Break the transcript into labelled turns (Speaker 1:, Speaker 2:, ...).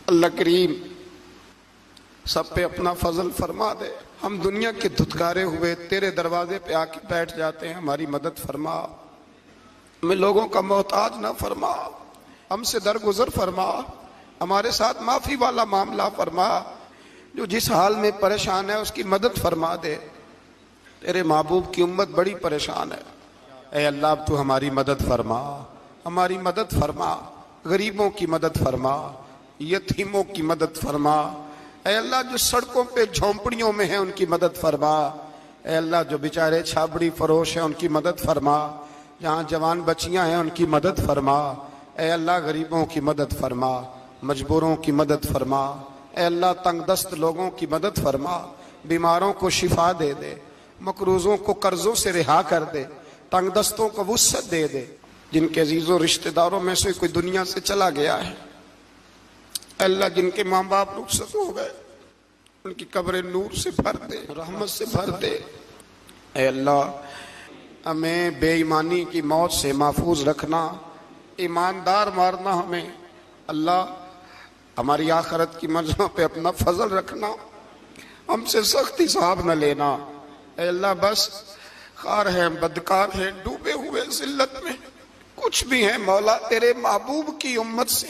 Speaker 1: اللہ کریم سب پہ اپنا فضل فرما دے. ہم دنیا کے دھتکارے ہوئے تیرے دروازے پہ آ کے بیٹھ جاتے ہیں. ہماری مدد فرما, ہمیں لوگوں کا محتاج نہ فرما, ہم سے درگزر فرما, ہمارے ساتھ معافی والا معاملہ فرما. جو جس حال میں پریشان ہے اس کی مدد فرما دے. تیرے محبوب کی امت بڑی پریشان ہے. اے اللہ اب تو ہماری مدد فرما, ہماری مدد فرما, غریبوں کی مدد فرما, یتیموں کی مدد فرما. اے اللہ جو سڑکوں پہ جھونپڑیوں میں ہیں ان کی مدد فرما. اے اللہ جو بیچارے چھابڑی فروش ہیں ان کی مدد فرما. جہاں جوان بچیاں ہیں ان کی مدد فرما. اے اللہ غریبوں کی مدد فرما, مجبوروں کی مدد فرما. اے اللہ تنگ دست لوگوں کی مدد فرما, بیماروں کو شفا دے دے, مقروضوں کو قرضوں سے رہا کر دے, تنگ دستوں کو وسعت دے دے. جن کے عزیزوں رشتہ داروں میں سے کوئی دنیا سے چلا گیا ہے, اے اللہ جن کے ماں باپ رخصت ہو گئے ان کی قبریں نور سے بھر دے, رحمت سے بھر دے. اے اللہ ہمیں بے ایمانی کی موت سے محفوظ رکھنا, ایماندار مارنا ہمیں. اللہ ہماری آخرت کی منزلوں پہ اپنا فضل رکھنا, ہم سے سخت حساب نہ لینا. اے اللہ بس خار ہیں, بدکار ہیں, ڈوبے ہوئے ذلت میں کچھ بھی ہیں مولا, تیرے محبوب کی امت سے